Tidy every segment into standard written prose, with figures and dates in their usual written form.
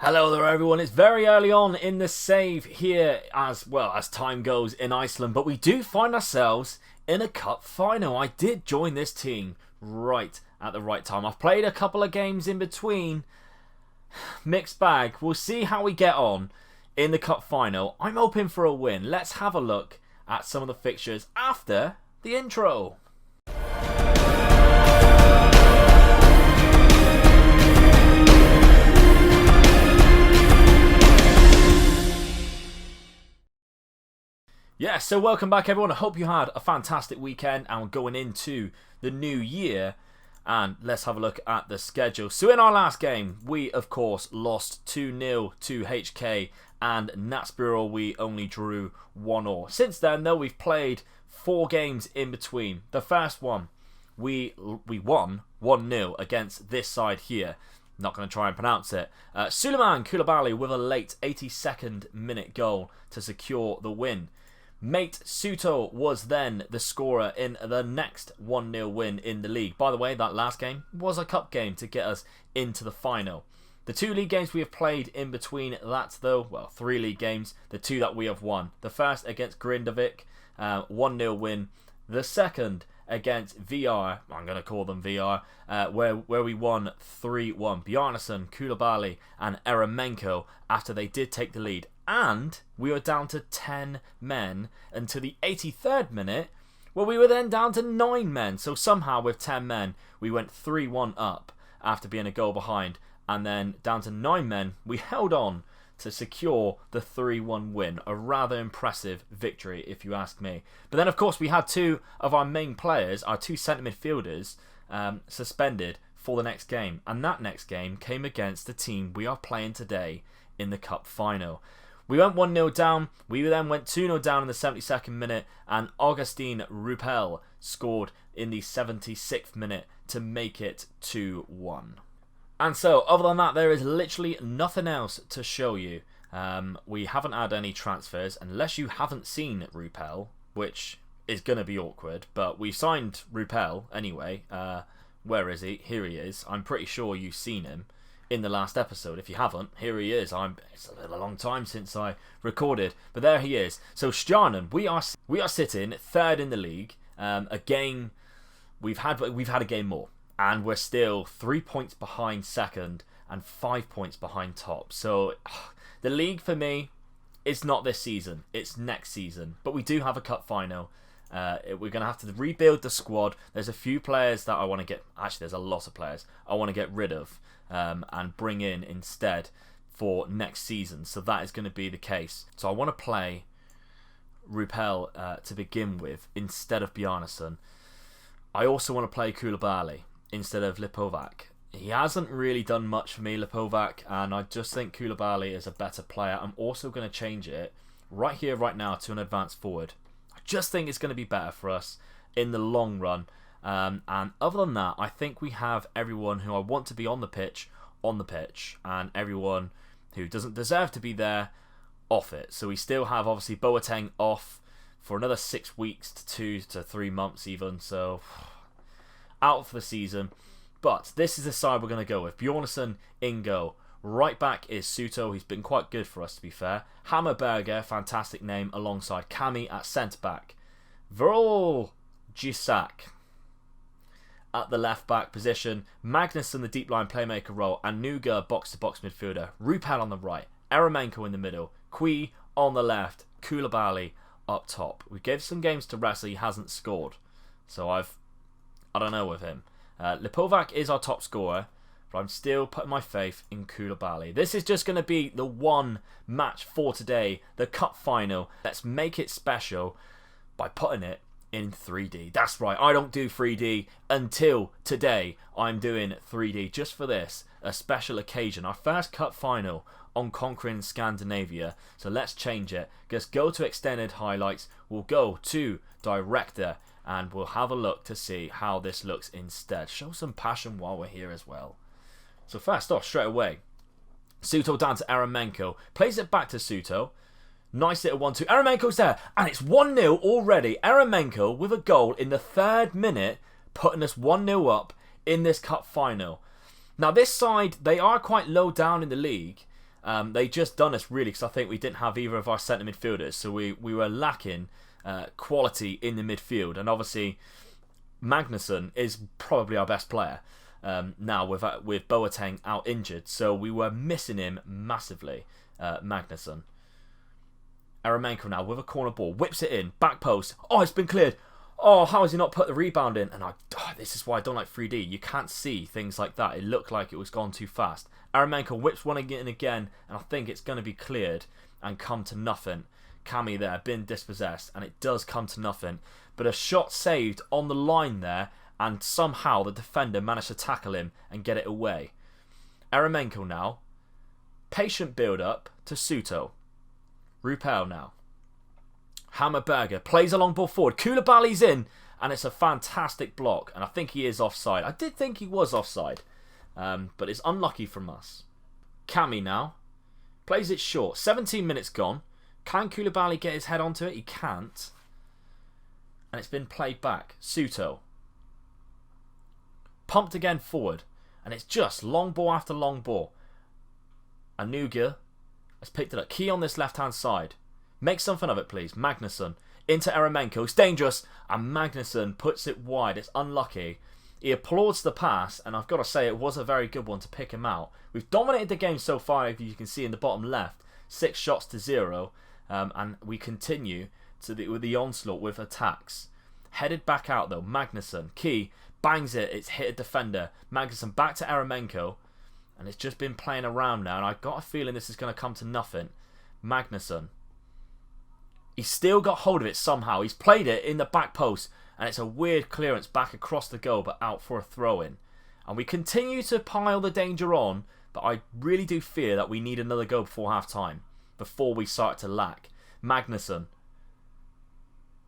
Hello there everyone, it's very early on in the save here as well as time goes in Iceland, but we do find ourselves in a cup final. I did join this team right at the right time. I've played a couple of games in between. Mixed bag. We'll see how we get on in the cup final. I'm hoping for a win. Let's have a look at some of the fixtures after the intro. Yeah, so welcome back everyone. I hope you had a fantastic weekend and we're going into the new year. And let's have a look at the schedule. So in our last game, we of course lost 2-0 to HK and Natsburo. We only drew 1-1. Since then though, we've played 4 games in between. The first one, we won 1-0 against this side here. Not going to try and pronounce it. Suleiman Koulibaly with a late 82nd minute goal to secure the win. Mate Suto was then the scorer in the next 1-0 win in the league. By the way, that last game was a cup game to get us into the final. The 2 league games we have played in between that though, well, 3 league games, the 2 that we have won. The first against Grindavik, 1-0 win. The second against VR, I'm going to call them VR, where we won 3-1. Bjarnason, Koulibaly and Eremenko after they did take the lead. And we were down to 10 men until the 83rd minute, where we were then down to 9 men. So somehow with 10 men, we went 3-1 up after being a goal behind. And then down to 9 men, we held on to secure the 3-1 win. A rather impressive victory, if you ask me. But then, of course, we had 2 of our main players, our 2 centre midfielders, suspended for the next game. And that next game came against the team we are playing today in the cup final. We went 1-0 down. We then went 2-0 down in the 72nd minute. And Augustin Rupel scored in the 76th minute to make it 2-1. And so, other than that, there is literally nothing else to show you. We haven't had any transfers, unless you haven't seen Rupel, which is going to be awkward. But we signed Rupel anyway. Where is he? Here he is. I'm pretty sure you've seen him in the last episode. If you haven't, here he is. It's a long time since I recorded, but there he is. So Stjarnan, we are sitting 3rd in the league. Again, we've had a game more. And we're still 3 points behind second and 5 points behind top. So the league for me is not this season. It's next season. But we do have a cup final. We're going to have to rebuild the squad. There's a few players that I want to get... Actually, there's a lot of players I want to get rid of and bring in instead for next season. So that is going to be the case. So I want to play Rupel to begin with instead of Bjarnason. I also want to play Koulibaly instead of Lipovac. He hasn't really done much for me, Lipovac, and I just think Koulibaly is a better player. I'm also going to change it right here, right now, to an advanced forward. I just think it's going to be better for us in the long run. And other than that, I think we have everyone who I want to be on the pitch, and everyone who doesn't deserve to be there, off it. So we still have, obviously, Boateng off for another 6 weeks to 2 to 3 months even, so... out for the season. But this is the side we're going to go with. Bjarnason in goal. Right back is Suto. He's been quite good for us, to be fair. Hammerberger, fantastic name, alongside Kami at centre back. Vrol Gisak at the left back position. Magnusson the deep line playmaker role. And Nuga box to box midfielder. Rupel on the right. Eremenko in the middle. Kui on the left. Koulibaly up top. We gave some games to Wrestler. He hasn't scored. So I don't know with him. Lipovac is our top scorer, but I'm still putting my faith in Koulibaly. This is just going to be the one match for today, the cup final. Let's make it special by putting it in 3D. That's right, I don't do 3D until today. I'm doing 3D just for this, a special occasion. Our first cup final on conquering Scandinavia. So let's change it. Just go to extended highlights. We'll go to director. And we'll have a look to see how this looks instead. Show some passion while we're here as well. So first off, straight away, Suto down to Eremenko. Plays it back to Suto. Nice little 1-2. Eremenko's there. And it's 1-0 already. Eremenko with a goal in the 3rd minute, putting us 1-0 up in this cup final. Now this side, they are quite low down in the league. They just done us really because I think we didn't have either of our centre midfielders, so we were lacking quality in the midfield. And obviously, Magnusson is probably our best player now with Boateng out injured, so we were missing him massively. Magnusson. Eremenko now with a corner ball, whips it in, back post. Oh, it's been cleared. Oh, how has he not put the rebound in? And this is why I don't like 3D. You can't see things like that. It looked like it was gone too fast. Eremenko whips one again, and I think it's going to be cleared and come to nothing. Cammy there, been dispossessed, and it does come to nothing. But a shot saved on the line there, and somehow the defender managed to tackle him and get it away. Eremenko now. Patient build-up to Suto. Rupel now. Hammerberger plays a long ball forward. Koulibaly's in, and it's a fantastic block. And I think he is offside. I did think he was offside, but it's unlucky from us. Cammy now. Plays it short. 17 minutes gone. Can Koulibaly get his head onto it? He can't. And it's been played back. Suto. Pumped again forward. And it's just long ball after long ball. Anuga has picked it up. Key on this left-hand side. Make something of it, please. Magnusson into Eremenko. It's dangerous. And Magnusson puts it wide. It's unlucky. He applauds the pass. And I've got to say, it was a very good one to pick him out. We've dominated the game so far, if you can see in the bottom left. 6 shots to 0. And we continue with the onslaught with attacks. Headed back out, though. Magnusson. Key. Bangs it. It's hit a defender. Magnusson back to Eremenko. And it's just been playing around now. And I've got a feeling this is going to come to nothing. Magnusson. He's still got hold of it somehow. He's played it in the back post. And it's a weird clearance back across the goal, but out for a throw-in. And we continue to pile the danger on. But I really do fear that we need another goal before half-time. Before we start to lack. Magnusson.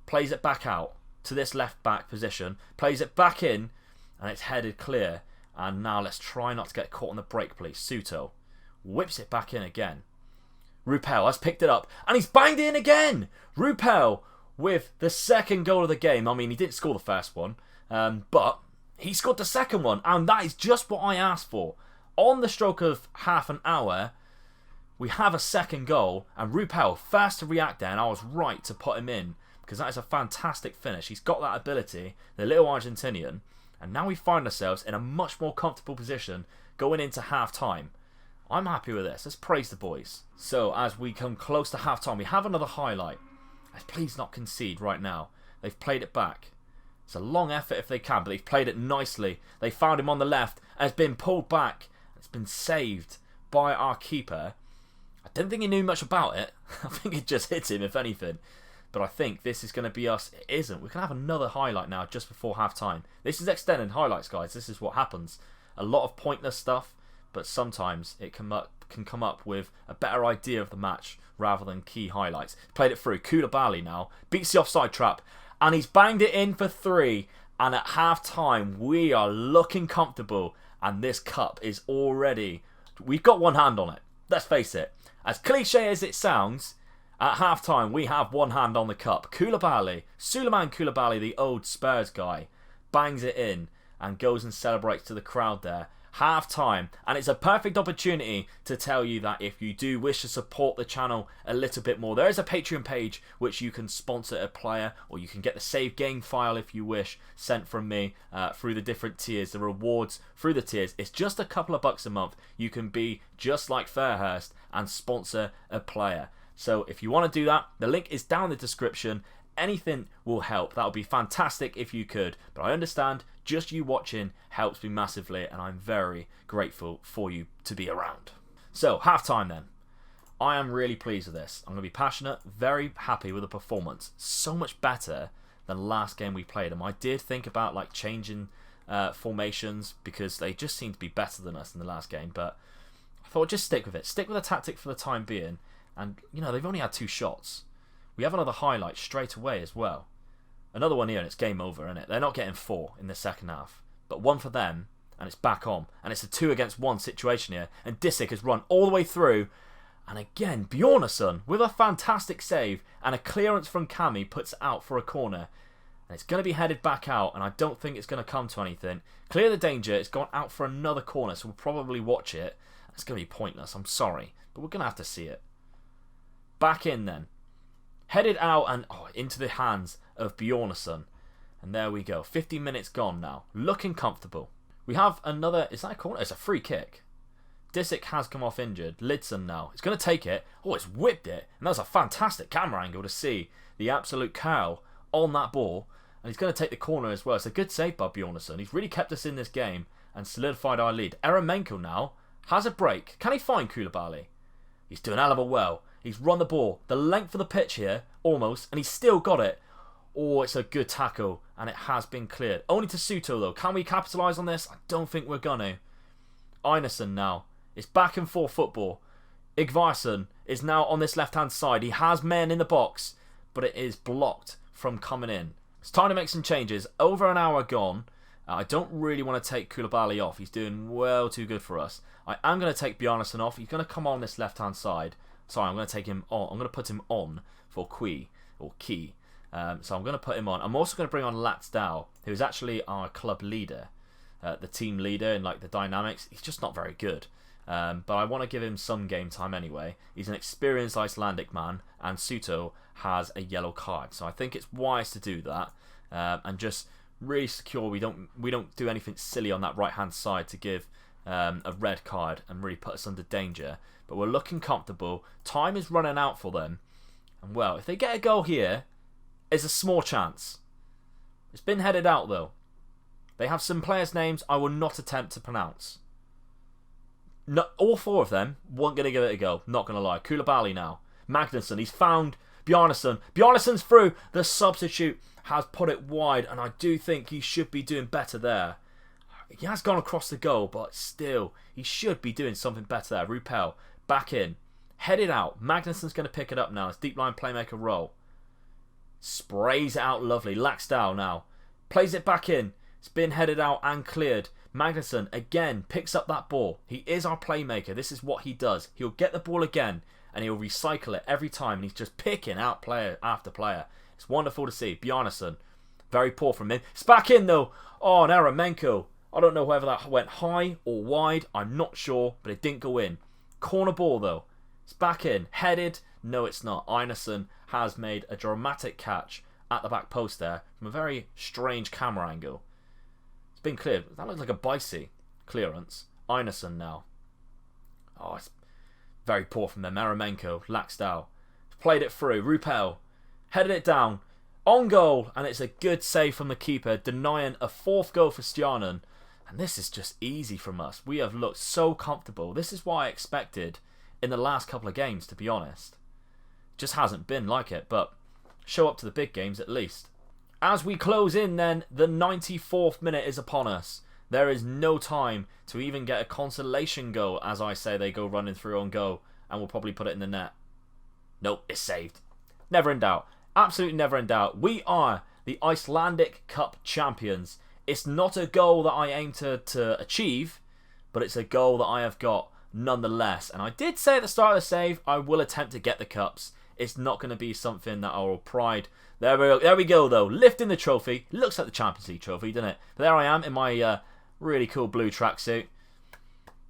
Plays it back out to this left-back position. Plays it back in. And it's headed clear. And now let's try not to get caught on the break, please. Suto whips it back in again. Rupel has picked it up. And he's banged it in again. Rupel with the second goal of the game. I mean, he didn't score the first one. But he scored the second one. And that is just what I asked for. On the stroke of half an hour, we have a second goal. And Rupel first to react there. And I was right to put him in. Because that is a fantastic finish. He's got that ability. The little Argentinian. And now we find ourselves in a much more comfortable position going into half-time. I'm happy with this. Let's praise the boys. So, as we come close to half-time, we have another highlight. Please not concede right now. They've played it back. It's a long effort if they can, but they've played it nicely. They found him on the left, and it's been pulled back. It's been saved by our keeper. I didn't think he knew much about it. I think it just hit him, if anything. But I think this is going to be us. It isn't. We can have another highlight now just before half-time. This is extended highlights, guys. This is what happens. A lot of pointless stuff, but sometimes it can come up with a better idea of the match rather than key highlights. Played it through. Koulibaly now. Beats the offside trap. And he's banged it in for 3. And at half-time, we are looking comfortable. And this cup is already... We've got one hand on it. Let's face it. As cliche as it sounds... At half-time, we have one hand on the cup. Koulibaly, Suleiman Koulibaly, the old Spurs guy, bangs it in and goes and celebrates to the crowd there. Half-time, and it's a perfect opportunity to tell you that if you do wish to support the channel a little bit more, there is a Patreon page which you can sponsor a player, or you can get the save game file if you wish, sent from me through the different tiers, the rewards through the tiers. It's just a couple of bucks a month. You can be just like Fairhurst and sponsor a player. So if you want to do that, the link is down in the description. Anything will help. That would be fantastic if you could. But I understand just you watching helps me massively, and I'm very grateful for you to be around. So, half-time then. I am really pleased with this. I'm going to be passionate, very happy with the performance. So much better than last game we played them. I did think about like changing formations because they just seem to be better than us in the last game. But I thought just stick with it. Stick with the tactic for the time being. And, you know, they've only had 2 shots. We have another highlight straight away as well. Another one here and it's game over, isn't it? They're not getting 4 in the second half. But 1 for them and it's back on. And it's a 2 against 1 situation here. And Disick has run all the way through. And again, Bjornason with a fantastic save. And a clearance from Cammy puts it out for a corner. And it's going to be headed back out. And I don't think it's going to come to anything. Clear the danger. It's gone out for another corner. So we'll probably watch it. It's going to be pointless. I'm sorry. But we're going to have to see it. Back in then. Headed out and into the hands of Bjornsson. And there we go. 50 minutes gone now. Looking comfortable. We have another... Is that a corner? It's a free kick. Disick has come off injured. Lidson now. It's going to take it. Oh, it's whipped it. And that was a fantastic camera angle to see the absolute curl on that ball. And he's going to take the corner as well. It's a good save by Bjornsson. He's really kept us in this game and solidified our lead. Eremenko now has a break. Can he find Koulibaly? He's doing a hell of a well. He's run the ball the length of the pitch here, almost, and he's still got it. Oh, it's a good tackle, and it has been cleared. Only to Suto, though. Can we capitalise on this? I don't think we're going to. Einarsson now. It's back and forth football. Igvarsson is now on this left-hand side. He has men in the box, but it is blocked from coming in. It's time to make some changes. Over an hour gone. I don't really want to take Koulibaly off. He's doing well too good for us. I am going to take Bjarnason off. He's going to come on this left-hand side. Sorry, I'm going to take him on. I'm going to put him on for Key. So I'm going to put him on. I'm also going to bring on Latsdal, who is actually our club leader, the team leader in like the dynamics. He's just not very good. But I want to give him some game time anyway. He's an experienced Icelandic man, and Suto has a yellow card. So I think it's wise to do that and just really secure we don't do anything silly on that right-hand side to give a red card and really put us under danger. But we're looking comfortable. Time is running out for them. And well, if they get a goal here, it's a small chance. It's been headed out though. They have some players' names I will not attempt to pronounce. No, all four of them weren't going to give it a go. Not going to lie. Koulibaly now. Magnusson. He's found Bjarnason. Bjarnason's through. The substitute has put it wide. And I do think he should be doing better there. He has gone across the goal. But still, he should be doing something better there. Rupel back in. Headed out. Magnusson's going to pick it up now. It's deep line playmaker role. Sprays it out lovely. Laxdal now. Plays it back in. It's been headed out and cleared. Magnusson again picks up that ball. He is our playmaker. This is what he does. He'll get the ball again and he'll recycle it every time. And he's just picking out player after player. It's wonderful to see. Bjarnason, very poor from him. It's back in though. Oh, and Eremenko. I don't know whether that went high or wide. I'm not sure, but it didn't go in. Corner ball though. It's back in. Headed. No, it's not. Einarsson has made a dramatic catch at the back post there from a very strange camera angle. It's been cleared. That looks like a Bicey clearance. Einarsson now. Oh, it's very poor from them. Eremenko, Laxdal. Played it through. Rupel headed it down. On goal. And it's a good save from the keeper, denying a fourth goal for Stjarnan. And this is just easy from us. We have looked so comfortable. This is what I expected in the last couple of games, to be honest. Just hasn't been like it, but show up to the big games at least. As we close in then, the 94th minute is upon us. There is no time to even get a consolation goal. As I say, they go running through on goal and we'll probably put it in the net. Nope, it's saved. Never in doubt. Absolutely never in doubt. We are the Icelandic Cup champions. It's not a goal that I aim to achieve, but it's a goal that I have got nonetheless. And I did say at the start of the save, I will attempt to get the cups. It's not going to be something that I will pride. There we go though. Lifting the trophy. Looks like the Champions League trophy, doesn't it? But there I am in my really cool blue tracksuit.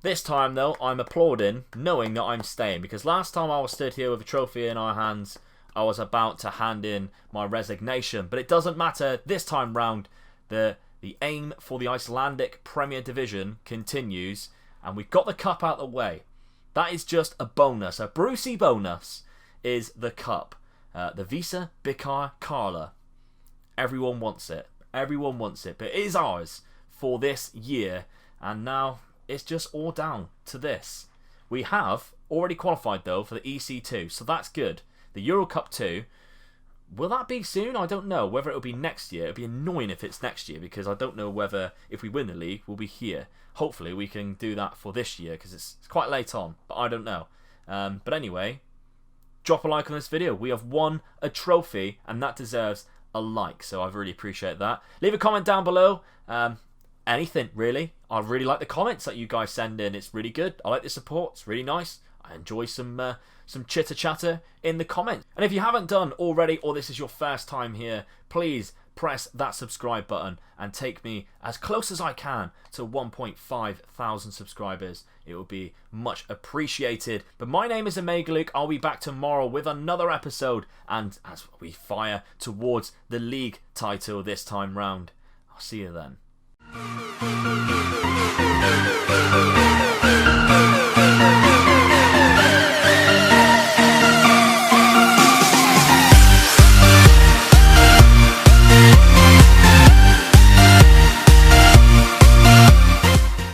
This time though, I'm applauding, knowing that I'm staying. Because last time I was stood here with a trophy in our hands, I was about to hand in my resignation. But it doesn't matter. This time round, the aim for the Icelandic Premier Division continues. And we've got the cup out of the way. That is just a bonus. A Brucey bonus is the cup. The Visa Bikar Karla. Everyone wants it. Everyone wants it. But it is ours for this year. And now it's just all down to this. We have already qualified though for the EC2. So that's good. The Euro Cup 2. Will that be soon? I don't know. Whether it'll be next year. It'll be annoying if it's next year. Because I don't know whether if we win the league we'll be here. Hopefully we can do that for this year. Because it's quite late on. But I don't know. But anyway. Drop a like on this video. We have won a trophy and that deserves a like. So I really appreciate that. Leave a comment down below. Anything really. I really like the comments that you guys send in. It's really good. I like the support. It's really nice. I enjoy some chitter chatter in the comments. And if you haven't done already or this is your first time here, please press that subscribe button and take me as close as I can to 1.5 thousand subscribers. It would be much appreciated. But my name is Omega Luke. I'll be back tomorrow with another episode, and as we fire towards the league title this time round. I'll see you then.